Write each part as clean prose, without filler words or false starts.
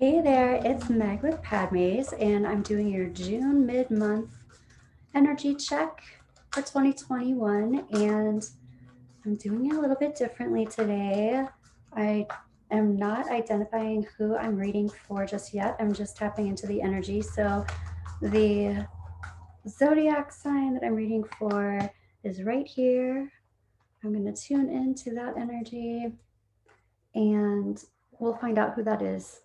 Hey there, it's Meg with Padmes, and I'm doing your June mid-month energy check for 2021, and I'm doing it a little bit differently today. I am not identifying who I'm reading for just yet. I'm just tapping into the energy. So the zodiac sign that I'm reading for is right here. I'm going to tune into that energy, and we'll find out who that is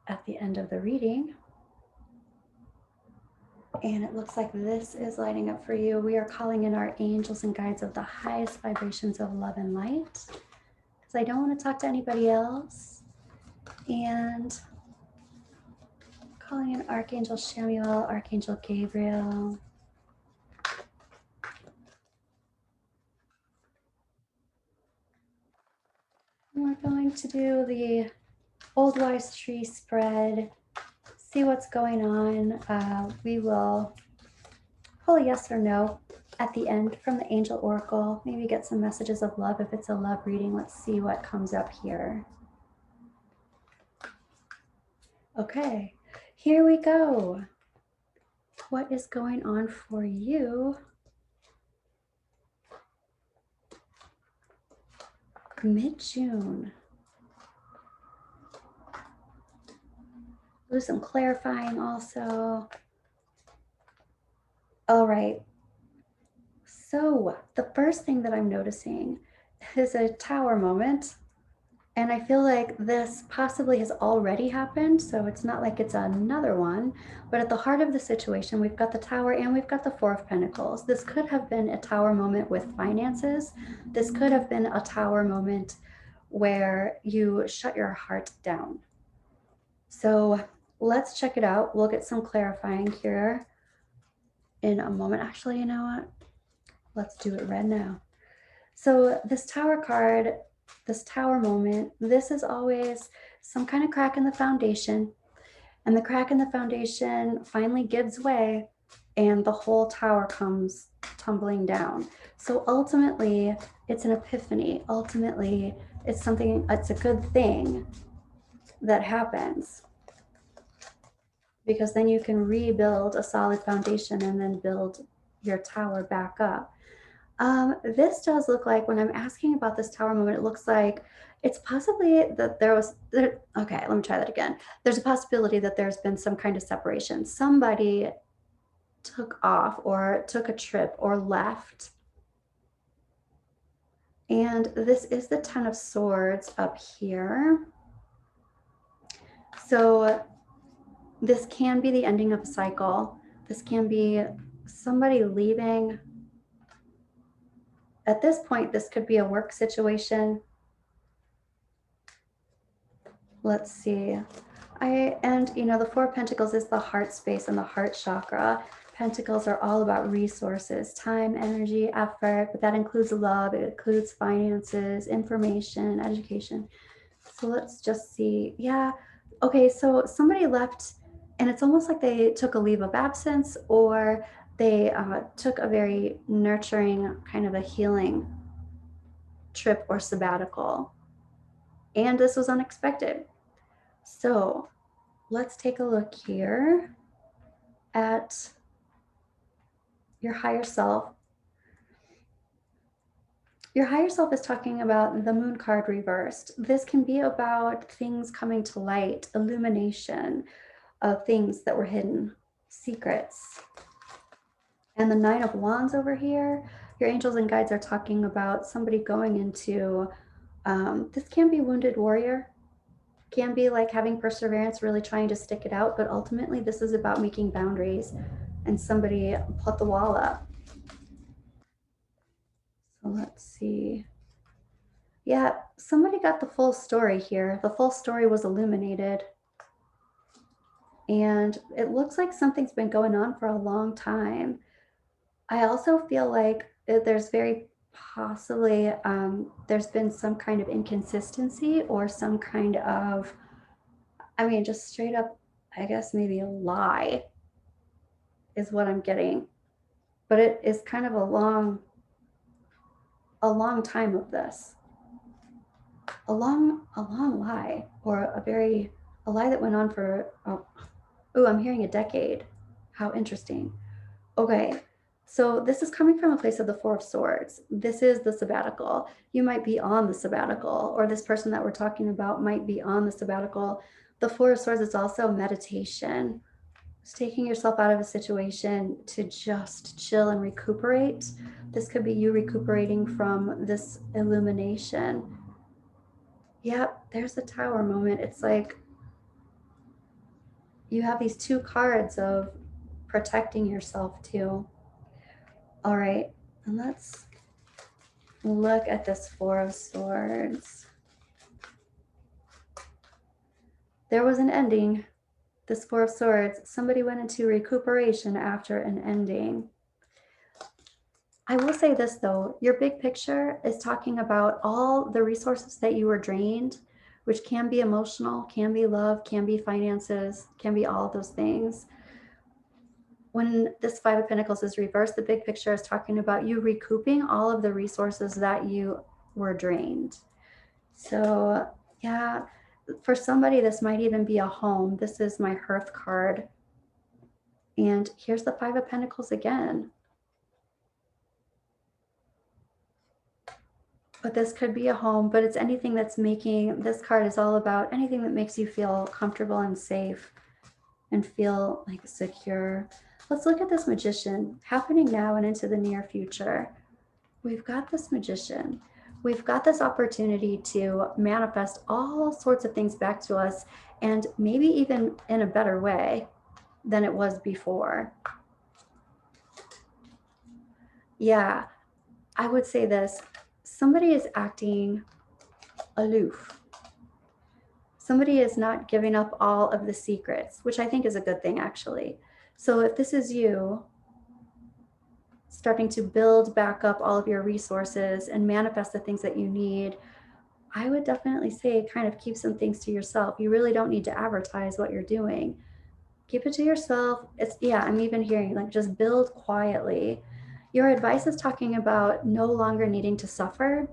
at the end of the reading. And it looks like this is lighting up for you. We are calling in our angels and guides of the highest vibrations of love and light, because I don't want to talk to anybody else. And calling in Archangel Samuel, Archangel Gabriel. And we're going to do the Old Wise Tree spread, see what's going on. We will pull a yes or no at the end from the Angel Oracle. Maybe get some messages of love if it's a love reading. Let's see what comes up here. Okay, here we go. What is going on for you? Mid-June. Do some clarifying also. All right. So the first thing that I'm noticing is a tower moment. And I feel like this possibly has already happened, so it's not like it's another one. But at the heart of the situation, we've got the Tower and we've got the Four of Pentacles. This could have been a Tower moment with finances. This could have been a Tower moment where you shut your heart down. So let's check it out. We'll get some clarifying here in a moment. Actually, you know what? Let's do it right now. So this Tower card, this Tower moment, this is always some kind of crack in the foundation, and the crack in the foundation finally gives way and the whole tower comes tumbling down. So ultimately, it's an epiphany. Ultimately, it's a good thing that happens, because then you can rebuild a solid foundation and then build your tower back up. This does look like, when I'm asking about this tower moment, it looks like it's possibly that okay, let me try that again. There's a possibility that there's been some kind of separation. Somebody took off or took a trip or left. And this is the Ten of Swords up here. So this can be the ending of a cycle. This can be somebody leaving. At this point, this could be a work situation. Let's see. And you know, the Four of Pentacles is the heart space and the heart chakra. Pentacles are all about resources, time, energy, effort, but that includes love, it includes finances, information, education. So let's just see. Yeah. Okay, so somebody left, and it's almost like they took a leave of absence, or they took a very nurturing kind of a healing trip or sabbatical. And this was unexpected. So let's take a look here at your higher self. Your higher self is talking about the Moon card reversed. This can be about things coming to light, illumination of things that were hidden, secrets. And the Nine of Wands over here, your angels and guides are talking about somebody going into, this can be wounded warrior, can be like having perseverance, really trying to stick it out, but ultimately this is about making boundaries, and somebody put the wall up. So let's see. Yeah, somebody got the full story here. The full story was illuminated. And it looks like something's been going on for a long time. I also feel like there's very possibly, there's been some kind of inconsistency or some kind of, I mean, just straight up, I guess maybe a lie is what I'm getting. But it is kind of a long time of this. A long lie, or a very a lie that went on for, oh, I'm hearing a decade. How interesting. Okay, so this is coming from a place of the Four of Swords. This is the sabbatical. You might be on the sabbatical, or this person that we're talking about might be on the sabbatical. The Four of Swords is also meditation. It's taking yourself out of a situation to just chill and recuperate. This could be you recuperating from this illumination. Yep, there's the Tower moment. It's like you have these two cards of protecting yourself too. All right, and let's look at this Four of Swords. There was an ending. This Four of Swords, somebody went into recuperation after an ending. I will say this though, your big picture is talking about all the resources that you were drained, which can be emotional, can be love, can be finances, can be all those things. When this Five of Pentacles is reversed, the big picture is talking about you recouping all of the resources that you were drained. So yeah, for somebody, this might even be a home. This is my Hearth card. And here's the Five of Pentacles again. But this could be a home, but it's anything that's making, this card is all about anything that makes you feel comfortable and safe and feel like secure. Let's look at this Magician happening now and into the near future. We've got this Magician. We've got this opportunity to manifest all sorts of things back to us, and maybe even in a better way than it was before. Yeah, I would say this. Somebody is acting aloof. Somebody is not giving up all of the secrets, which I think is a good thing, actually. So if this is you starting to build back up all of your resources and manifest the things that you need, I would definitely say kind of keep some things to yourself. You really don't need to advertise what you're doing. Keep it to yourself. It's, yeah, I'm even hearing like just build quietly. Your advice is talking about no longer needing to suffer,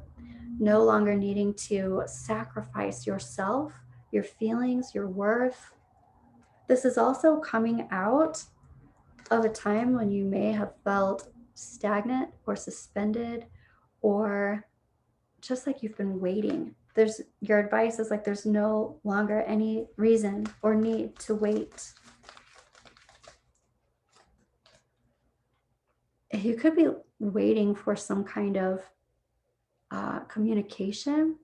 no longer needing to sacrifice yourself, your feelings, your worth. This is also coming out of a time when you may have felt stagnant or suspended, or just like you've been waiting. There's, your advice is like there's no longer any reason or need to wait. You could be waiting for some kind of communication,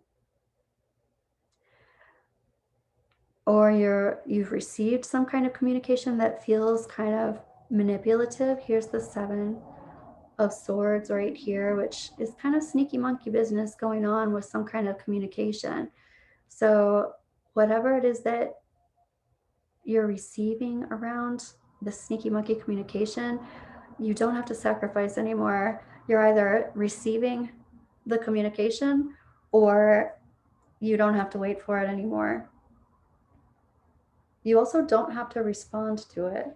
or you've received some kind of communication that feels kind of manipulative. Here's the Seven of Swords right here, which is kind of sneaky monkey business going on with some kind of communication. So whatever it is that you're receiving around the sneaky monkey communication, you don't have to sacrifice anymore. You're either receiving the communication or you don't have to wait for it anymore. You also don't have to respond to it.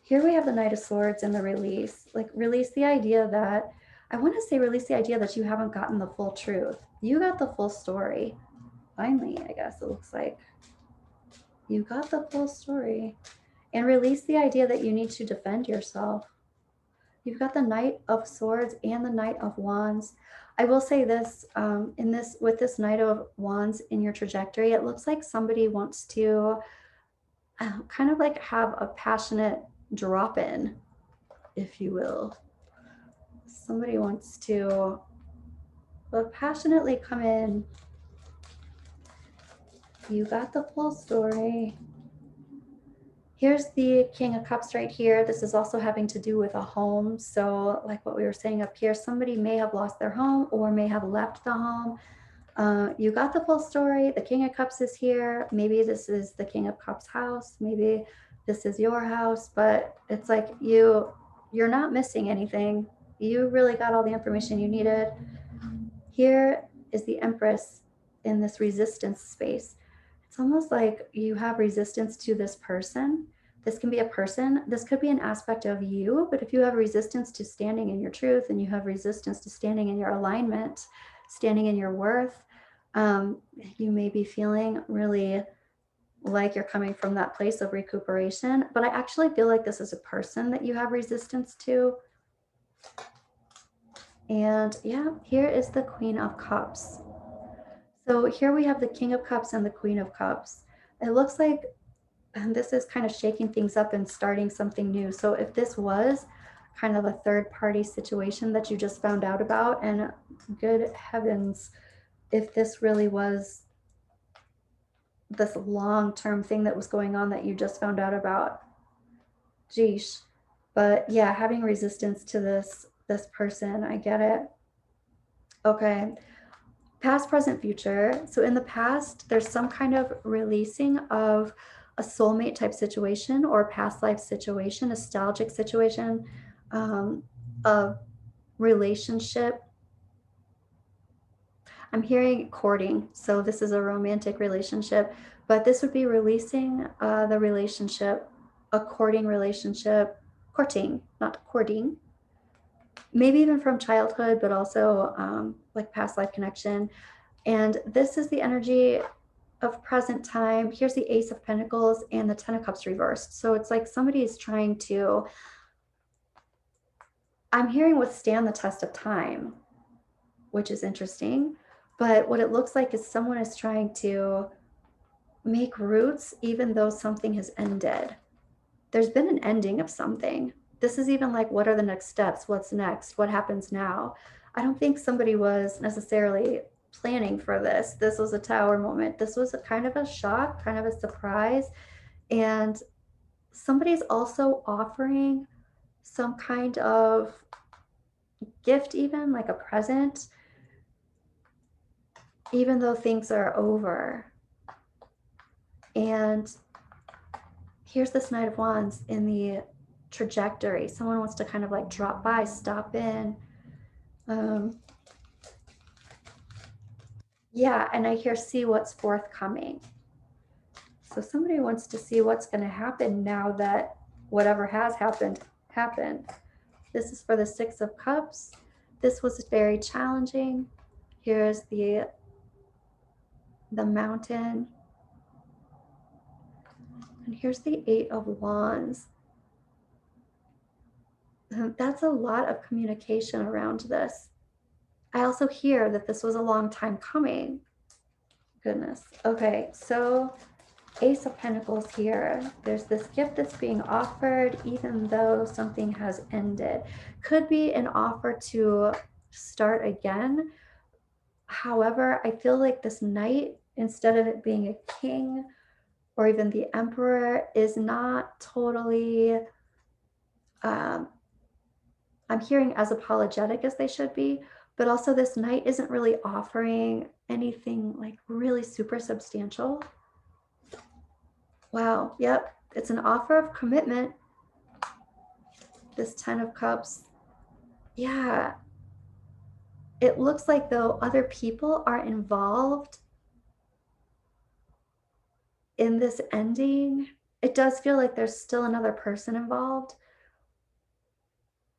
Here we have the Knight of Swords and the release. Like, release the idea that, I want to say release the idea that you haven't gotten the full truth. You got the full story. Finally, I guess it looks like. You got the full story. And release the idea that you need to defend yourself. You've got the Knight of Swords and the Knight of Wands. I will say this, with this Knight of Wands in your trajectory, it looks like somebody wants to kind of like have a passionate drop-in, if you will. Somebody wants to passionately come in. You got the full story. Here's the King of Cups right here. This is also having to do with a home. So like what we were saying up here, somebody may have lost their home or may have left the home. You got the full story. The King of Cups is here. Maybe this is the King of Cups house. Maybe this is your house, but it's like you're not missing anything. You really got all the information you needed. Here is the Empress in this resistance space. It's almost like you have resistance to this person. This can be a person. This could be an aspect of you, but if you have resistance to standing in your truth and you have resistance to standing in your alignment, standing in your worth, You may be feeling really like you're coming from that place of recuperation, but I actually feel like this is a person that you have resistance to. And yeah, here is the Queen of Cups. So here we have the King of Cups and the Queen of Cups. It looks like this is kind of shaking things up and starting something new. So if this was kind of a third party situation that you just found out about, and good heavens, if this really was this long-term thing that was going on that you just found out about, geesh. But yeah, having resistance to this person, I get it. Okay. Past, present, future. So in the past, there's some kind of releasing of a soulmate type situation or past life situation, nostalgic situation, a relationship. I'm hearing courting. So this is a romantic relationship, but this would be releasing the relationship, a courting relationship, courting, not courting. Maybe even from childhood, but also like past life connection. And this is the energy of present time. Here's the Ace of Pentacles and the Ten of Cups reversed. So it's like somebody is trying to, I'm hearing withstand the test of time, which is interesting. But what it looks like is someone is trying to make roots even though something has ended. There's been an ending of something. This is even like, what are the next steps? What's next? What happens now? I don't think somebody was necessarily planning for this. This was a tower moment. This was a kind of a shock, kind of a surprise. And somebody's also offering some kind of gift, even like a present, even though things are over. And here's this Knight of Wands in the trajectory. Someone wants to kind of like drop by, stop in. Yeah, and I hear see what's forthcoming. So somebody wants to see what's going to happen now that whatever has happened, happened. This is for the Six of Cups. This was very challenging. Here's the Mountain. And here's the Eight of Wands. That's a lot of communication around this. I also hear that this was a long time coming. Goodness. Okay, so Ace of Pentacles here. There's this gift that's being offered even though something has ended. Could be an offer to start again. However, I feel like this Knight, instead of it being a king or even the Emperor, is not totally, I'm hearing as apologetic as they should be, but also this Knight isn't really offering anything like really super substantial. Wow, yep, it's an offer of commitment. This Ten of Cups. Yeah, it looks like though other people are involved in this ending. It does feel like there's still another person involved.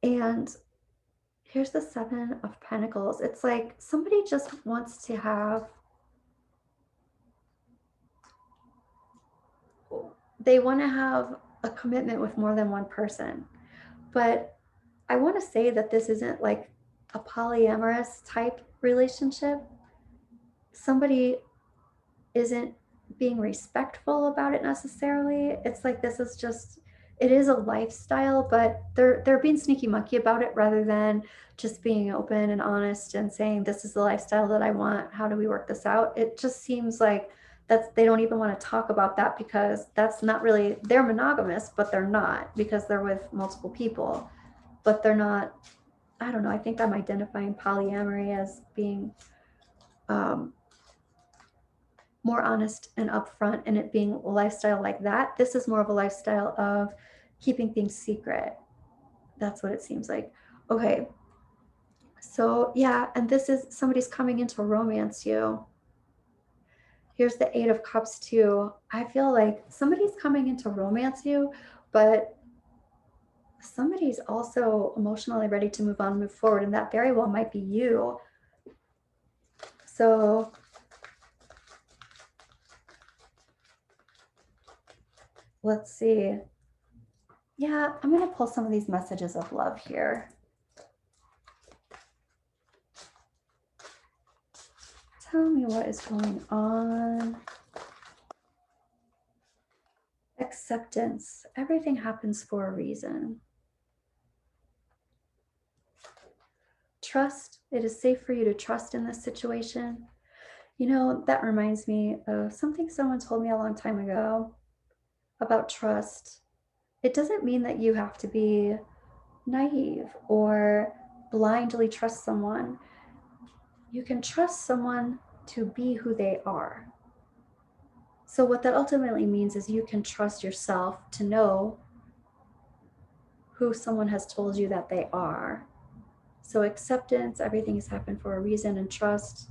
And here's the Seven of Pentacles. It's like somebody just wants to have, they want to have a commitment with more than one person. But I want to say that this isn't like a polyamorous type relationship. Somebody isn't being respectful about it necessarily. It's like this is just, it is a lifestyle, but they're being sneaky monkey about it rather than just being open and honest and saying this is the lifestyle that I want. How do we work this out? It just seems like that's, they don't even want to talk about that because that's not really, they're monogamous, but they're not, because they're with multiple people, but they're not, I don't know. I think I'm identifying polyamory as being more honest and upfront, and it being a lifestyle like that. This is more of a lifestyle of keeping things secret. That's what it seems like. Okay. So yeah, and this is somebody's coming in to romance you. Here's the Eight of Cups too. I feel like somebody's coming in to romance you, but somebody's also emotionally ready to move on, move forward, and that very well might be you. So Let's see. Yeah, I'm going to pull some of these messages of love here. Tell me what is going on. Acceptance. Everything happens for a reason. Trust. It is safe for you to trust in this situation. You know, that reminds me of something someone told me a long time ago about trust. It doesn't mean that you have to be naive or blindly trust someone. You can trust someone to be who they are. So, what that ultimately means is you can trust yourself to know who someone has told you that they are. So, acceptance, everything has happened for a reason, and trust,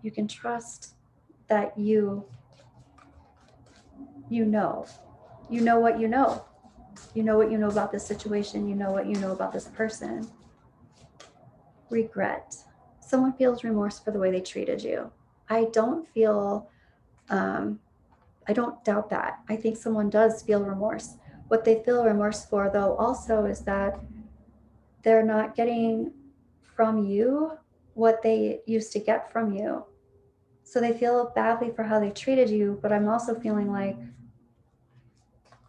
you can trust that you know. You know what you know. You know what you know about this situation. You know what you know about this person. Regret. Someone feels remorse for the way they treated you. I don't feel, I don't doubt that. I think someone does feel remorse. What they feel remorse for, though, also is that they're not getting from you what they used to get from you. So they feel badly for how they treated you, but I'm also feeling like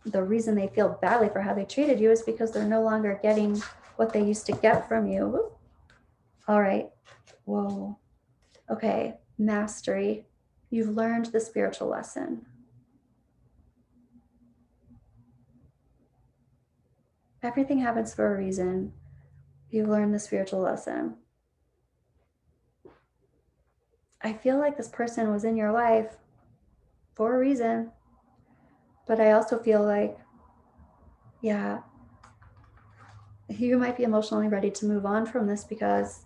the reason they feel badly for how they treated you is because they're no longer getting what they used to get from you. All right. Whoa. Okay. Mastery. You've learned the spiritual lesson. Everything happens for a reason. You've learned the spiritual lesson. I feel like this person was in your life for a reason, but I also feel like, yeah, you might be emotionally ready to move on from this because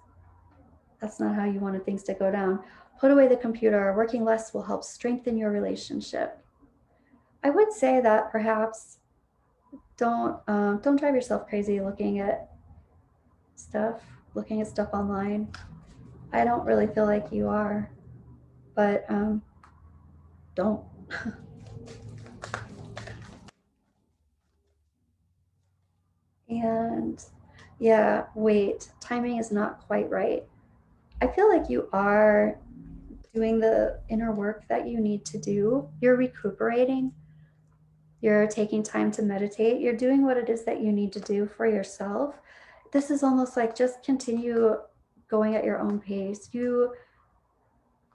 that's not how you wanted things to go down. Put away the computer. Working less will help strengthen your relationship. I would say that perhaps don't drive yourself crazy stuff, looking at stuff online. I don't really feel like you are, but don't. And yeah, wait, timing is not quite right. I feel like you are doing the inner work that you need to do. You're recuperating. You're taking time to meditate. You're doing what it is that you need to do for yourself. This is almost like just continue going at your own pace. You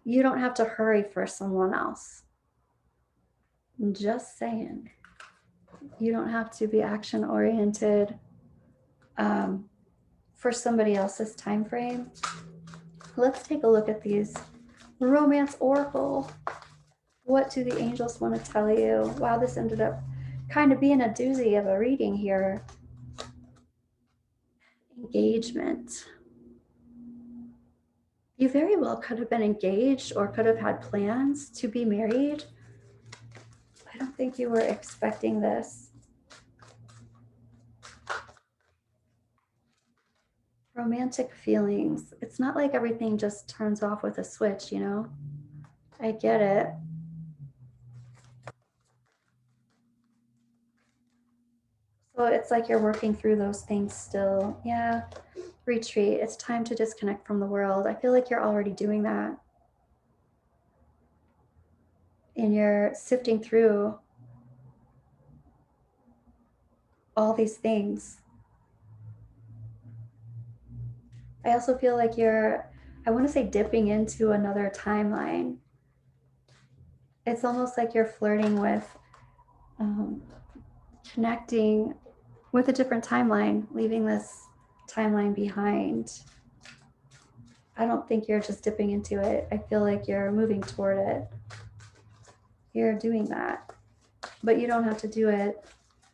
don't have to hurry for someone else. I'm just saying. You don't have to be action oriented for somebody else's time frame. Let's take a look at these romance oracle. What do the angels want to tell you? Wow, this ended up kind of being a doozy of a reading here. Engagement. You very well could have been engaged or could have had plans to be married. I don't think you were expecting this. Romantic feelings. It's not like everything just turns off with a switch, you know? I get it. So it's like you're working through those things still. Yeah. Retreat. It's time to disconnect from the world. I feel like you're already doing that. And you're sifting through all these things. I also feel like I want to say dipping into another timeline. It's almost like you're flirting with connecting with a different timeline, leaving this timeline behind. I don't think you're just dipping into it. I feel like you're moving toward it. You're doing that, but you don't have to do it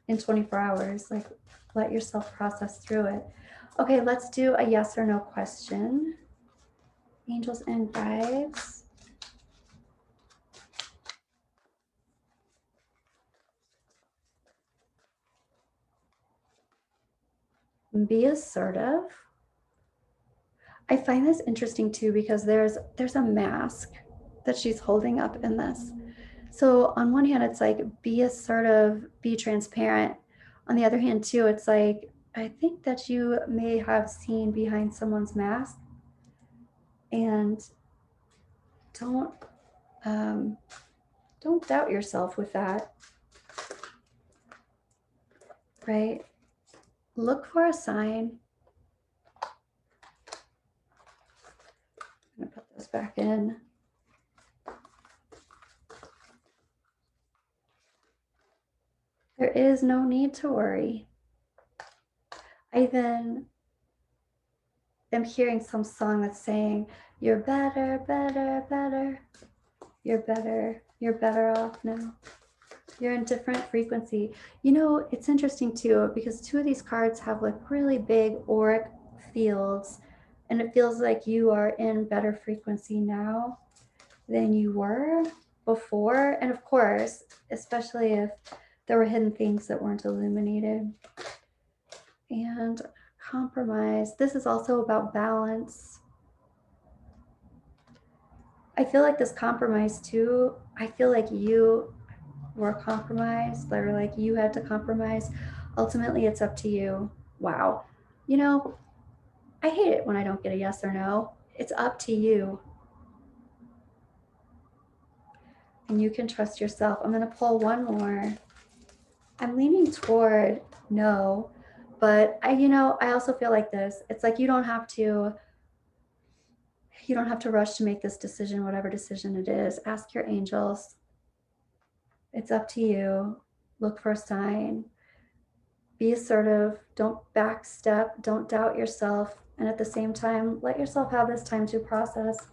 in 24 hours. Like, let yourself process through it. Okay, let's do a yes or no question. Angels and guides. Be assertive. I find this interesting too because there's a mask that she's holding up in this. So on one hand, it's like be assertive, be transparent. On the other hand, too, it's like I think that you may have seen behind someone's mask, and don't um, don't doubt yourself with that, right? Look for a sign. I'm gonna put those back in. There is no need to worry. I even am hearing some song that's saying, "You're better, better, better. You're better off now. You're in different frequency." You know, it's interesting too, because two of these cards have like really big auric fields, and it feels like you are in better frequency now than you were before. And of course, especially if there were hidden things that weren't illuminated. And compromise. This is also about balance. I feel like this compromise too, I feel like you were compromised, or like you had to compromise. Ultimately, it's up to you. Wow. You know, I hate it when I don't get a yes or no. It's up to you. And you can trust yourself. I'm going to pull one more. I'm leaning toward no, but I also feel like this. It's like you don't have to rush to make this decision, whatever decision it is. Ask your angels. It's up to you. Look for a sign. Be assertive. Don't backstep. Don't doubt yourself. And at the same time, let yourself have this time to process.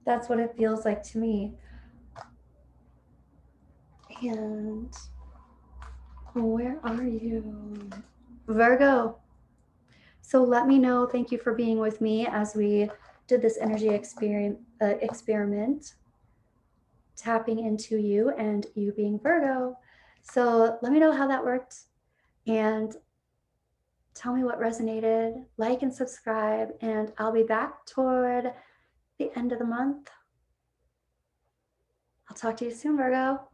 That's what it feels like to me. And where are you? Virgo. So let me know. Thank you for being with me as we did this energy experiment, tapping into you and you being Virgo. So let me know how that worked, and tell me what resonated. Like and subscribe, and I'll be back toward the end of the month. I'll talk to you soon, Virgo.